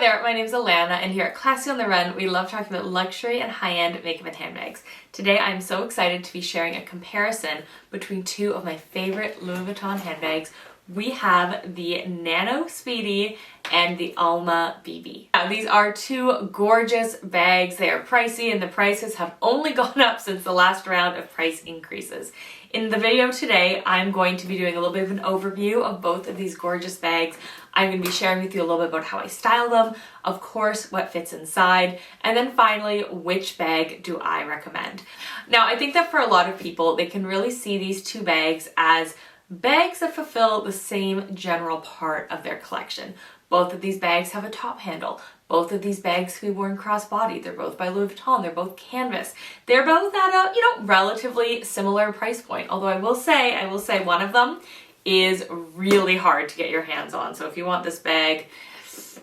there, my name is Alana, and here at Classy on the Run, we love talking about luxury and high-end makeup and handbags. Today, I'm so excited to be sharing a comparison between two of my favorite Louis Vuitton handbags. We have the Nano Speedy and the Alma BB. Now, these are two gorgeous bags. They are pricey and the prices have only gone up since the last round of price increases. In the video today, I'm going to be doing a little bit of an overview of both of these gorgeous bags. I'm going to be sharing with you a little bit about how I style them, of course, what fits inside, and then finally, which bag do I recommend. Now, I think that for a lot of people, they can really see these two bags as bags that fulfill the same general part of their collection. Both of these bags have a top handle. Both of these bags can be worn crossbody. They're both by Louis Vuitton. They're both canvas. They're both at a, relatively similar price point. Although I will say one of them is really hard to get your hands on. So if you want this bag,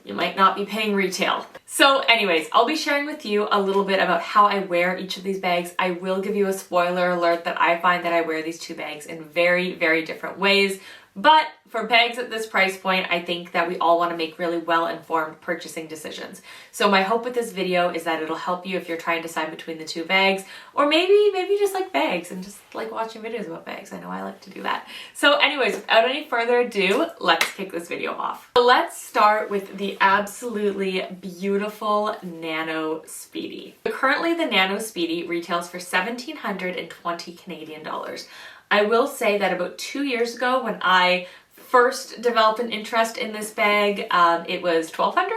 you might not be paying retail. So anyways, I'll be sharing with you a little bit about how I wear each of these bags. I will give you a spoiler alert that I find that I wear these two bags in very, very different ways. But for bags at this price point, I think that we all want to make really well-informed purchasing decisions. So my hope with this video is that it'll help you if you're trying to decide between the two bags, or maybe you just like bags and just like watching videos about bags. I know I like to do that. So anyways, without any further ado, let's kick this video off. So let's start with the absolutely beautiful Nano Speedy. Currently, the Nano Speedy retails for 1,720 Canadian dollars. I will say that about 2 years ago when I first developed an interest in this bag, it was $1,200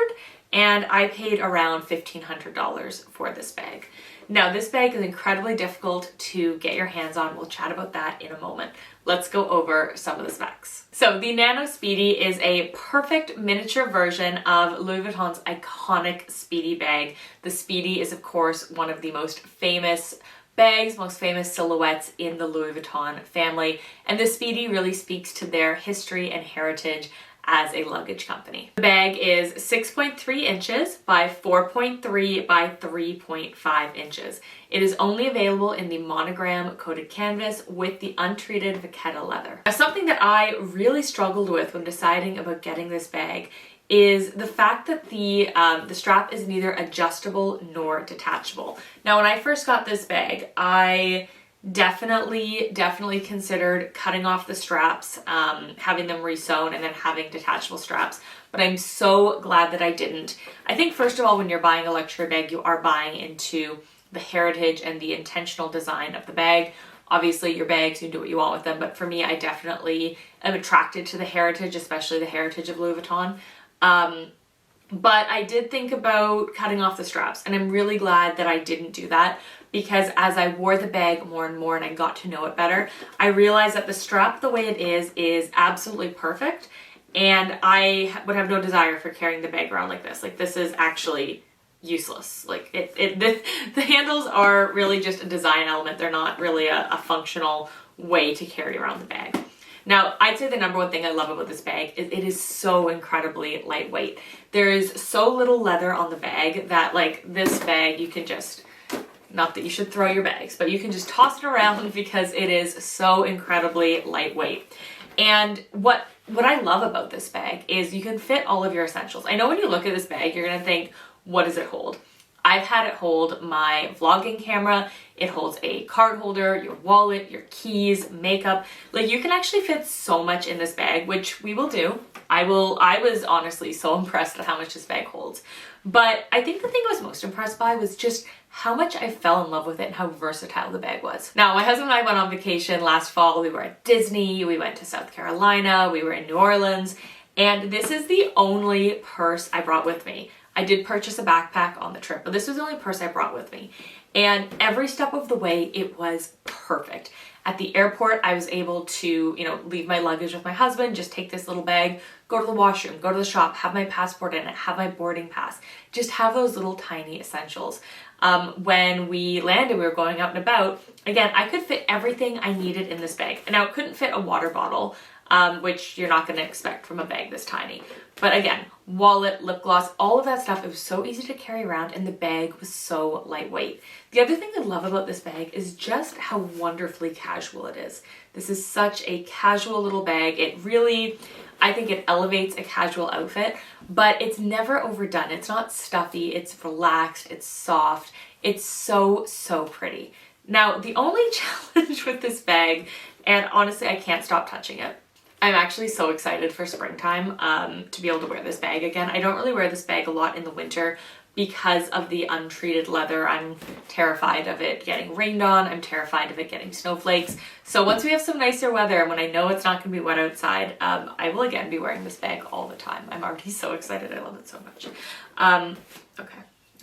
and I paid around $1,500 for this bag. Now this bag is incredibly difficult to get your hands on. We'll chat about that in a moment. Let's go over some of the specs. So the Nano Speedy is a perfect miniature version of Louis Vuitton's iconic Speedy bag. The Speedy is of course one of the most famous bags, most famous silhouettes in the Louis Vuitton family, and the Speedy really speaks to their history and heritage as a luggage company. The bag is 6.3 inches by 4.3 by 3.5 inches. It is only available in the Monogram coated canvas with the untreated Vachetta leather. Now, something that I really struggled with when deciding about getting this bag is the fact that the strap is neither adjustable nor detachable. Now, when I first got this bag, I definitely considered cutting off the straps, having them resewn, and then having detachable straps, but I'm so glad that I didn't. I think first of all, when you're buying a luxury bag, you are buying into the heritage and the intentional design of the bag. Obviously, your bags, you can do what you want with them, but for me, I definitely am attracted to the heritage, especially the heritage of Louis Vuitton. But I did think about cutting off the straps, and I'm really glad that I didn't do that, because as I wore the bag more and more and I got to know it better, I realized that the strap the way it is absolutely perfect, and I would have no desire for carrying the bag around like this. Like, this is actually useless. Like, the handles are really just a design element. They're not really a functional way to carry around the bag. Now, I'd say the number one thing I love about this bag is it is so incredibly lightweight. There is so little leather on the bag that, like, this bag, you can just, not that you should throw your bags, but you can just toss it around because it is so incredibly lightweight. And what I love about this bag is you can fit all of your essentials. I know when you look at this bag, you're gonna think, what does it hold? I've had it hold my vlogging camera, it holds a card holder, your wallet, your keys, makeup. Like, you can actually fit so much in this bag, which we will do. I was honestly so impressed at how much this bag holds. But I think the thing I was most impressed by was just how much I fell in love with it and how versatile the bag was. Now, my husband and I went on vacation last fall. We were at Disney, we went to South Carolina, we were in New Orleans, and this is the only purse I brought with me. I did purchase a backpack on the trip, but this was the only purse I brought with me. And every step of the way, it was perfect. At the airport, I was able to, leave my luggage with my husband, just take this little bag, go to the washroom, go to the shop, have my passport in it, have my boarding pass, just have those little tiny essentials. When we landed, we were going out and about. Again, I could fit everything I needed in this bag. Now, it couldn't fit a water bottle, which you're not going to expect from a bag this tiny. But again, wallet, lip gloss, all of that stuff, it was so easy to carry around and the bag was so lightweight. The other thing I love about this bag is just how wonderfully casual it is. This is such a casual little bag. It really, I think it elevates a casual outfit, but it's never overdone. It's not stuffy, it's relaxed, it's soft. It's so, so pretty. Now, the only challenge with this bag, and honestly, I can't stop touching it. I'm actually so excited for springtime to be able to wear this bag again. I don't really wear this bag a lot in the winter because of the untreated leather. I'm terrified of it getting rained on. I'm terrified of it getting snowflakes. So once we have some nicer weather and when I know it's not going to be wet outside, I will again be wearing this bag all the time. I'm already so excited. I love it so much.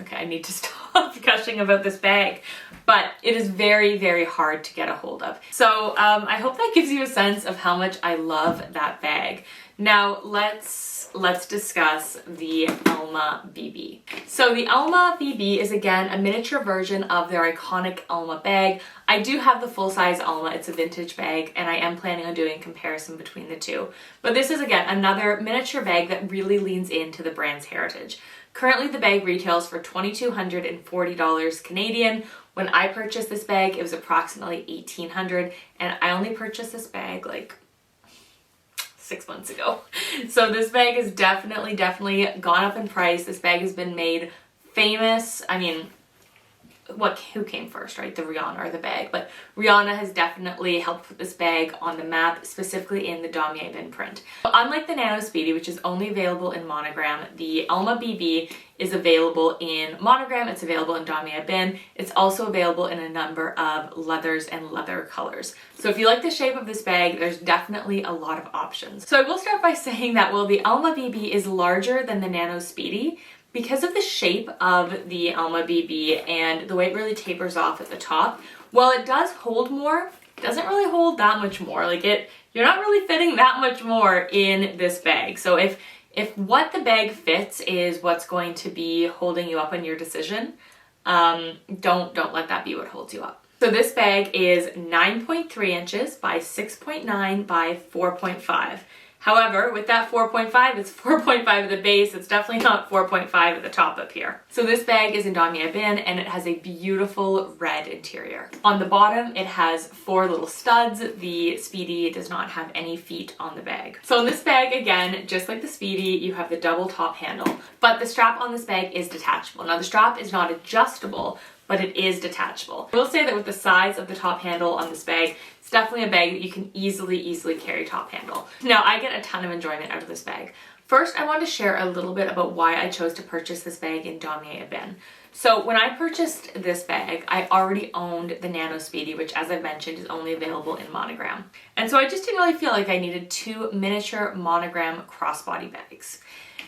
Okay, I need to stop gushing about this bag, but it is very, very hard to get a hold of. So I hope that gives you a sense of how much I love that bag. Now let's discuss the Alma BB. So the Alma BB is again a miniature version of their iconic Alma bag. I do have the full-size Alma, it's a vintage bag, and I am planning on doing a comparison between the two. But this is again another miniature bag that really leans into the brand's heritage. Currently the bag retails for $2,240 Canadian. When I purchased this bag, it was approximately $1,800, and I only purchased this bag like 6 months ago. So this bag has definitely gone up in price. This bag has been made famous. I mean, who came first, right? The Rihanna or the bag? But Rihanna has definitely helped put this bag on the map, specifically in the Damier Ebene print. Unlike the Nano Speedy, which is only available in Monogram, the Alma BB is available in Monogram, it's available in Damier Ebene, it's also available in a number of leathers and leather colors. So if you like the shape of this bag, there's definitely a lot of options. So I will start by saying that while the Alma BB is larger than the Nano Speedy, because of the shape of the Alma BB and the way it really tapers off at the top, while it does hold more, it doesn't really hold that much more. Like you're not really fitting that much more in this bag. So if what the bag fits is what's going to be holding you up in your decision, don't let that be what holds you up. So this bag is 9.3 inches by 6.9 by 4.5. However, with that 4.5, it's 4.5 at the base. It's definitely not 4.5 at the top up here. So this bag is in Damier Ebene and it has a beautiful red interior. On the bottom, it has 4 little studs. The Speedy does not have any feet on the bag. So in this bag, again, just like the Speedy, you have the double top handle, but the strap on this bag is detachable. Now the strap is not adjustable, but it is detachable. I will say that with the size of the top handle on this bag, it's definitely a bag that you can easily carry top handle. Now, I get a ton of enjoyment out of this bag. First, I want to share a little bit about why I chose to purchase this bag in Damier Ebene. So when I purchased this bag, I already owned the Nano Speedy, which as I've mentioned is only available in Monogram. And so I just didn't really feel like I needed 2 miniature Monogram crossbody bags.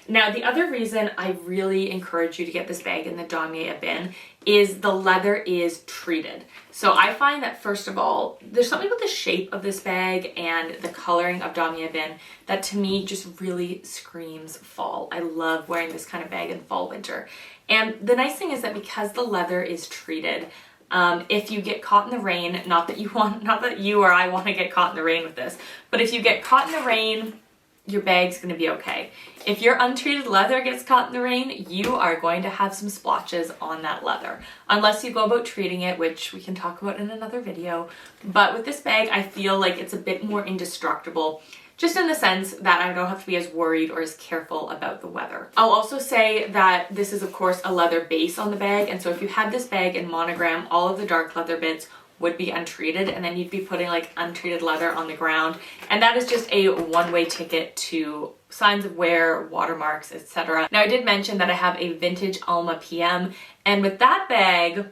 Now, the other reason I really encourage you to get this bag in the Damier Ebene is the leather is treated. So I find that, first of all, there's something about the shape of this bag and the coloring of Damier Ebene that to me just really screams fall. I love wearing this kind of bag in fall, winter. And the nice thing is that because the leather is treated, if you get caught in the rain, not that you or I want to get caught in the rain with this, but if you get caught in the rain, your bag's going to be okay. If your untreated leather gets caught in the rain, you are going to have some splotches on that leather. Unless you go about treating it, which we can talk about in another video. But with this bag, I feel like it's a bit more indestructible, just in the sense that I don't have to be as worried or as careful about the weather. I'll also say that this is, of course, a leather base on the bag. And so if you had this bag in Monogram, all of the dark leather bits would be untreated, and then you'd be putting like untreated leather on the ground, and that is just a one-way ticket to signs of wear, watermarks, etc. Now I did mention that I have a vintage Alma PM, and with that bag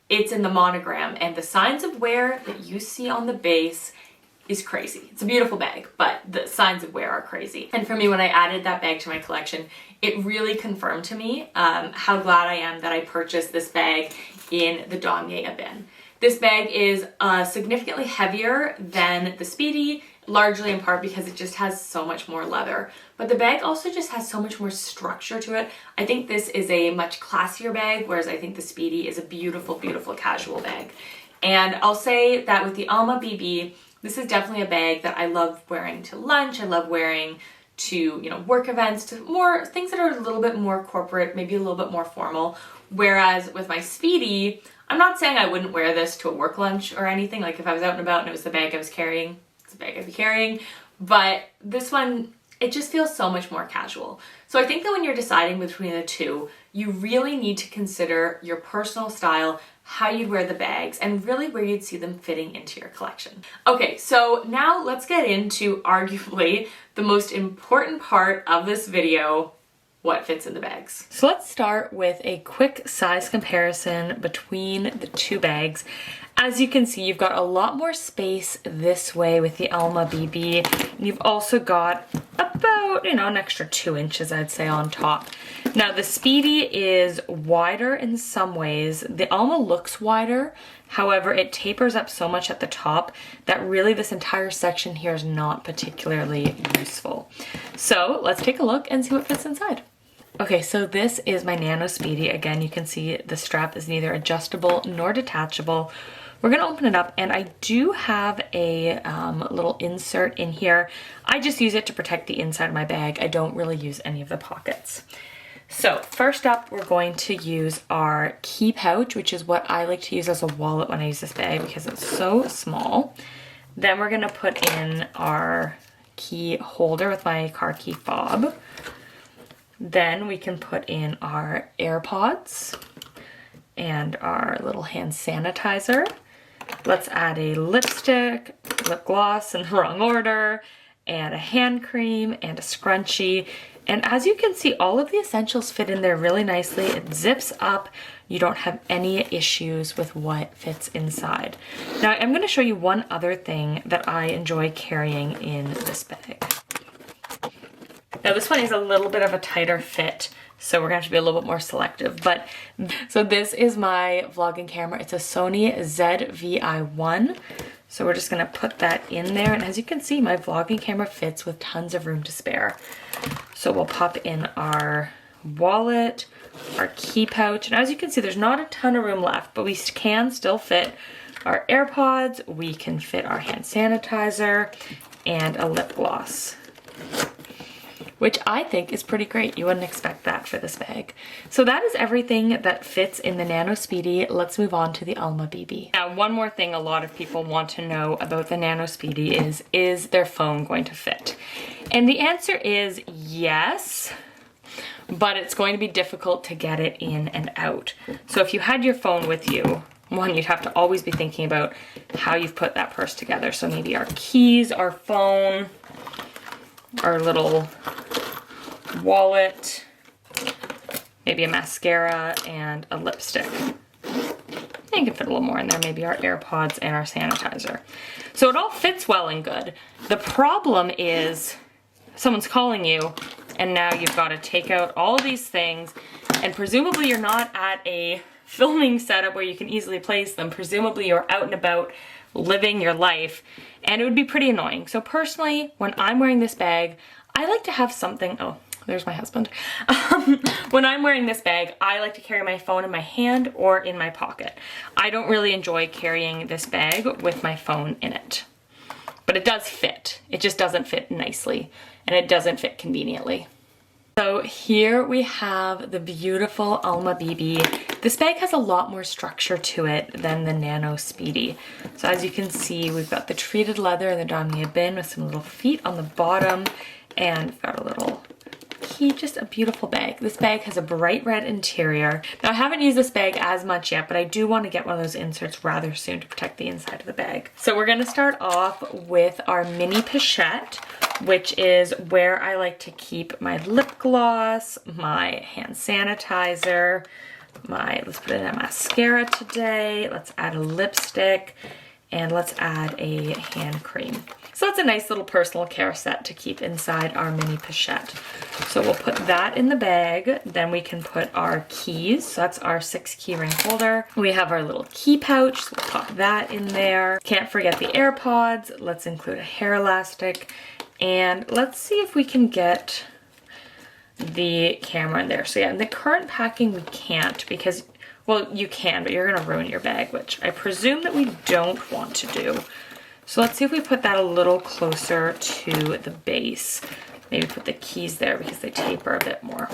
it's in the Monogram, and the signs of wear that you see on the base is crazy. It's a beautiful bag, but the signs of wear are crazy. And for me, when I added that bag to my collection, it really confirmed to me how glad I am that I purchased this bag in the Damier Ebene. This bag is significantly heavier than the Speedy, largely in part because it just has so much more leather. But the bag also just has so much more structure to it. I think this is a much classier bag, whereas I think the Speedy is a beautiful, beautiful casual bag. And I'll say that with the Alma BB, this is definitely a bag that I love wearing to lunch. I love wearing to, you know, work events, to more things that are a little bit more corporate, maybe a little bit more formal. Whereas with my Speedy, I'm not saying I wouldn't wear this to a work lunch or anything. Like if I was out and about and it was the bag I was carrying, it's the bag I'd be carrying. But this one, it just feels so much more casual. So I think that when you're deciding between the two, you really need to consider your personal style, how you'd wear the bags, and really where you'd see them fitting into your collection. Okay, so now let's get into arguably the most important part of this video, what fits in the bags. So let's start with a quick size comparison between the two bags. As you can see, you've got a lot more space this way with the Alma BB. And you've also got about, you know, an extra 2 inches, I'd say, on top. Now, the Speedy is wider in some ways. The Alma looks wider. However, it tapers up so much at the top that really this entire section here is not particularly useful. So let's take a look and see what fits inside. Okay, so this is my Nano Speedy. Again, you can see the strap is neither adjustable nor detachable. We're gonna open it up, and I do have a little insert in here. I just use it to protect the inside of my bag. I don't really use any of the pockets. So first up, we're going to use our key pouch, which is what I like to use as a wallet when I use this bag because it's so small. Then we're gonna put in our key holder with my car key fob. Then we can put in our AirPods and our little hand sanitizer. Let's add a lipstick, lip gloss in the wrong order, and a hand cream and a scrunchie. And as you can see, all of the essentials fit in there really nicely. It zips up. You don't have any issues with what fits inside. Now, I'm going to show you one other thing that I enjoy carrying in this bag. Now, this one is a little bit of a tighter fit, so we're gonna have to be a little bit more selective. But so this is my vlogging camera. It's a Sony ZV-I1. So we're just gonna put that in there. And as you can see, my vlogging camera fits with tons of room to spare. So we'll pop in our wallet, our key pouch. And as you can see, there's not a ton of room left, but we can still fit our AirPods. We can fit our hand sanitizer and a lip gloss, which I think is pretty great. You wouldn't expect that for this bag. So that is everything that fits in the Nano Speedy. Let's move on to the Alma BB. Now, one more thing a lot of people want to know about the Nano Speedy is their phone going to fit? And the answer is yes, but it's going to be difficult to get it in and out. So if you had your phone with you, one, you'd have to always be thinking about how you've put that purse together. So maybe our keys, our phone, our little wallet, maybe a mascara and a lipstick. You can fit a little more in there, maybe our AirPods and our sanitizer. So it all fits well and good. The problem is someone's calling you and now you've got to take out all these things, and presumably you're not at a filming setup where you can easily place them. Presumably you're out and about living your life, and it would be pretty annoying. So personally, when I'm wearing this bag, I like to have something, oh, there's my husband. When I'm wearing this bag, I like to carry my phone in my hand or in my pocket. I don't really enjoy carrying this bag with my phone in it. But it does fit. It just doesn't fit nicely, and it doesn't fit conveniently. So here we have the beautiful Alma BB. This bag has a lot more structure to it than the Nano Speedy. So as you can see, we've got the treated leather and the Damier Ebene with some little feet on the bottom, and we've got a little key, just a beautiful bag. This bag has a bright red interior. Now I haven't used this bag as much yet, but I do want to get one of those inserts rather soon to protect the inside of the bag. So we're gonna start off with our mini pochette, which is where I like to keep my lip gloss, my hand sanitizer, let's put in a mascara today, let's add a lipstick, and let's add a hand cream. So it's a nice little personal care set to keep inside our mini pochette. So we'll put that in the bag. Then we can put our keys. So that's our 6 key ring holder. We have our little key pouch. So we'll pop that in there. Can't forget the AirPods. Let's include a hair elastic. And let's see if we can get the camera in there. So yeah, in the current packing we can't because, well, you can, but you're gonna ruin your bag, which I presume that we don't want to do. So let's see if we put that a little closer to the base. Maybe put the keys there because they taper a bit more.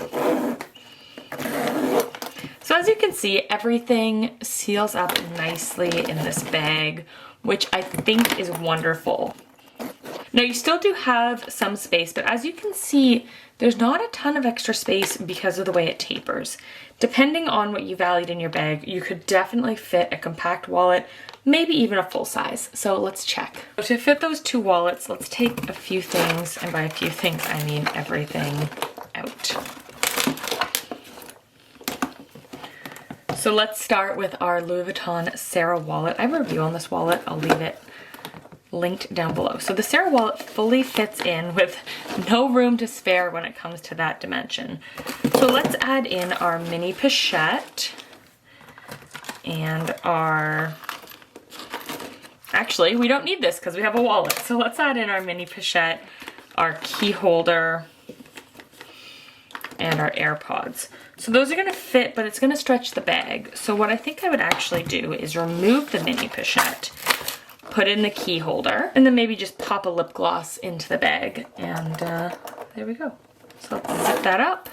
So as you can see, everything seals up nicely in this bag, which I think is wonderful. Now you still do have some space, but as you can see, there's not a ton of extra space because of the way it tapers. Depending on what you valued in your bag, you could definitely fit a compact wallet, maybe even a full size. So let's check. So to fit those two wallets, let's take a few things, and by a few things, I mean everything, out. So let's start with our Louis Vuitton Sarah wallet. I have a review on this wallet. I'll leave it linked down below. So the Sarah wallet fully fits in with no room to spare when it comes to that dimension. So let's add in our mini pochette and our, actually we don't need this because we have a wallet. So let's add in our mini pochette, our key holder, and our AirPods. So those are gonna fit, but it's gonna stretch the bag. So what I think I would actually do is remove the mini pochette, put in the key holder, and then maybe just pop a lip gloss into the bag. And there we go. So let's zip that up.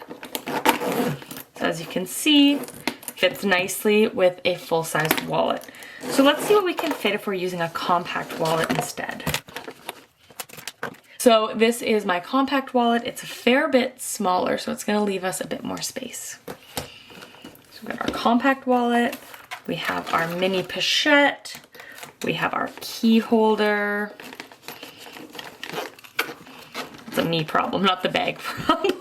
So as you can see, fits nicely with a full-sized wallet. So let's see what we can fit if we're using a compact wallet instead. So this is my compact wallet. It's a fair bit smaller, so it's gonna leave us a bit more space. So we've got our compact wallet, we have our mini pochette, we have our key holder. It's a me problem, not the bag problem.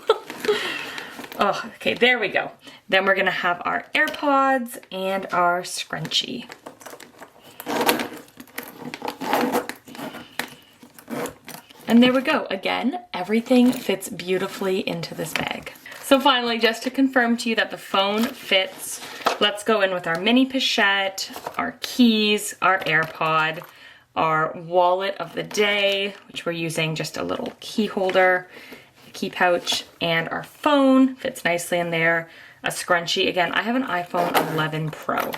Oh, okay, there we go. Then we're gonna have our AirPods and our scrunchie. And there we go. Again, everything fits beautifully into this bag. So finally, just to confirm to you that the phone fits, let's go in with our mini pochette, our keys, our AirPod, our wallet of the day, which we're using just a little key holder, a key pouch, and our phone fits nicely in there. A scrunchie. Again, I have an iPhone 11 Pro.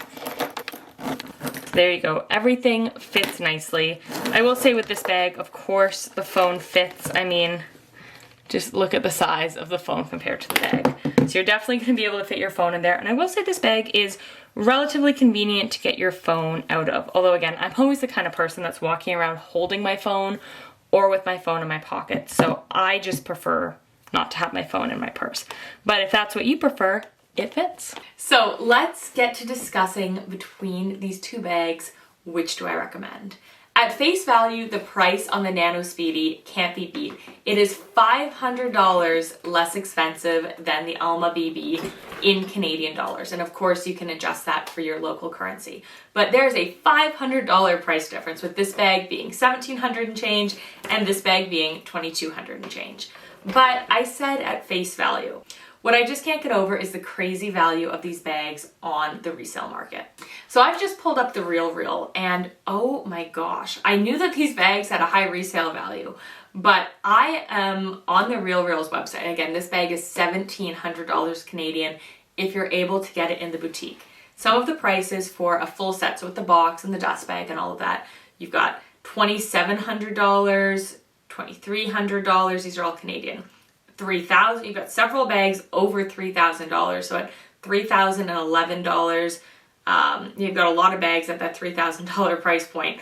There you go. Everything fits nicely. I will say with this bag, of course, the phone fits. I mean, just look at the size of the phone compared to the bag. So you're definitely going to be able to fit your phone in there. And I will say this bag is relatively convenient to get your phone out of. Although again, I'm always the kind of person that's walking around holding my phone or with my phone in my pocket. So I just prefer not to have my phone in my purse. But if that's what you prefer, it fits. So let's get to discussing between these two bags, which do I recommend? At face value, the price on the Nano Speedy can't be beat. It is $500 less expensive than the Alma BB in Canadian dollars. And of course, you can adjust that for your local currency. But there's a $500 price difference, with this bag being $1,700 and change and this bag being $2,200 and change. But I said at face value. What I just can't get over is the crazy value of these bags on the resale market. So I've just pulled up the RealReal, and oh my gosh, I knew that these bags had a high resale value, but I am on the RealReal's website. Again, this bag is $1,700 Canadian if you're able to get it in the boutique. Some of the prices for a full set, so with the box and the dust bag and all of that, you've got $2,700, $2,300, these are all Canadian. $3,000, you've got several bags over $3,000, so at $3,011, you've got a lot of bags at that $3,000 price point.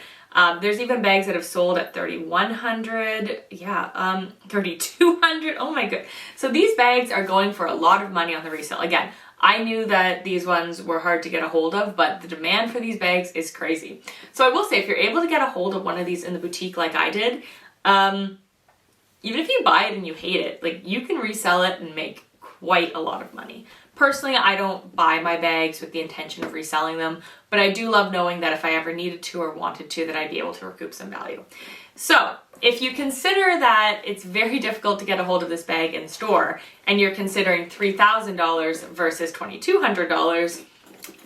There's even bags that have sold at $3,100, $3,200, oh my god. So these bags are going for a lot of money on the resale. Again, I knew that these ones were hard to get a hold of, but the demand for these bags is crazy. So I will say, if you're able to get a hold of one of these in the boutique like I did, even if you buy it and you hate it, like, you can resell it and make quite a lot of money. Personally, I don't buy my bags with the intention of reselling them, but I do love knowing that if I ever needed to or wanted to, that I'd be able to recoup some value. So if you consider that it's very difficult to get a hold of this bag in store, and you're considering $3,000 versus $2,200,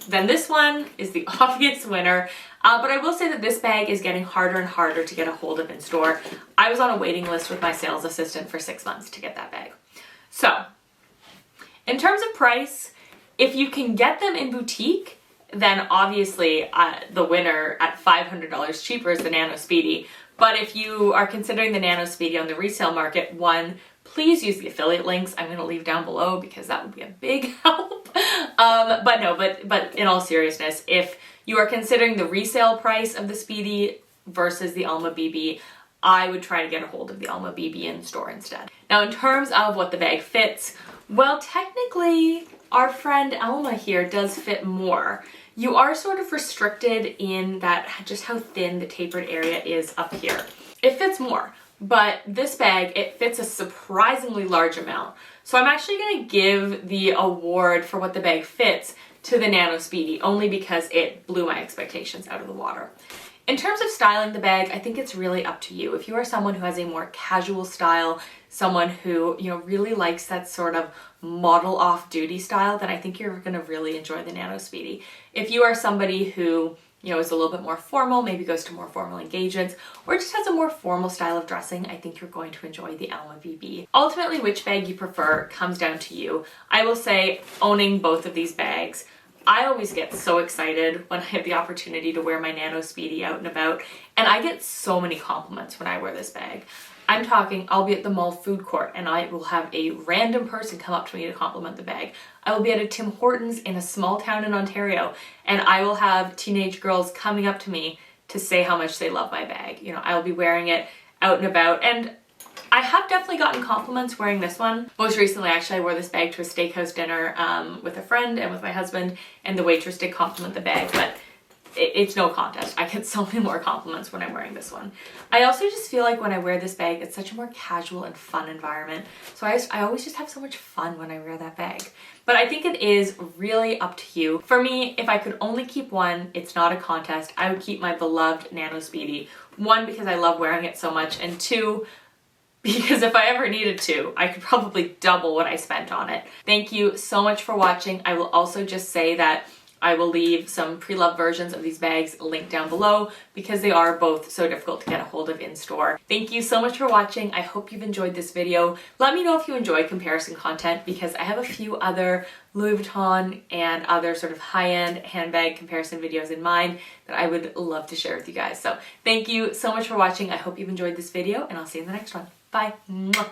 then this one is the obvious winner. But I will say that this bag is getting harder and harder to get a hold of in store. I was on a waiting list with my sales assistant for 6 months to get that bag. So, in terms of price, if you can get them in boutique, then obviously the winner at $500 cheaper is the Nano Speedy. But if you are considering the Nano Speedy on the resale market, one, please use the affiliate links I'm going to leave down below because that would be a big help. But in all seriousness, if you are considering the resale price of the Speedy versus the Alma BB, I would try to get a hold of the Alma BB in store instead. Now, in terms of what the bag fits, well, technically our friend Alma here does fit more. You are sort of restricted in that just how thin the tapered area is up here. It fits more, but this bag, it fits a surprisingly large amount. So I'm actually going to give the award for what the bag fits to the Nano Speedy, only because it blew my expectations out of the water. In terms of styling the bag, I think it's really up to you. If you are someone who has a more casual style, someone who, really likes that sort of model off-duty style, then I think you're going to really enjoy the Nano Speedy. If you are somebody who, is a little bit more formal, maybe goes to more formal engagements, or just has a more formal style of dressing, I think you're going to enjoy the Alma BB. Ultimately, which bag you prefer comes down to you. I will say, owning both of these bags, I always get so excited when I have the opportunity to wear my Nano Speedy out and about, and I get so many compliments when I wear this bag. I'm talking, I'll be at the mall food court and I will have a random person come up to me to compliment the bag. I will be at a Tim Hortons in a small town in Ontario and I will have teenage girls coming up to me to say how much they love my bag. I will be wearing it out and about, and I have definitely gotten compliments wearing this one. Most recently, actually, I wore this bag to a steakhouse dinner with a friend and with my husband, and the waitress did compliment the bag, but it's no contest. I get so many more compliments when I'm wearing this one. I also just feel like when I wear this bag, it's such a more casual and fun environment. So I always just have so much fun when I wear that bag. But I think it is really up to you. For me, if I could only keep one, it's not a contest, I would keep my beloved Nano Speedy. One, because I love wearing it so much, and two, because if I ever needed to, I could probably double what I spent on it. Thank you so much for watching. I will also just say that I will leave some pre-loved versions of these bags linked down below because they are both so difficult to get a hold of in store. Thank you so much for watching. I hope you've enjoyed this video. Let me know if you enjoy comparison content because I have a few other Louis Vuitton and other sort of high-end handbag comparison videos in mind that I would love to share with you guys. So thank you so much for watching. I hope you've enjoyed this video and I'll see you in the next one. Bye. Mwah.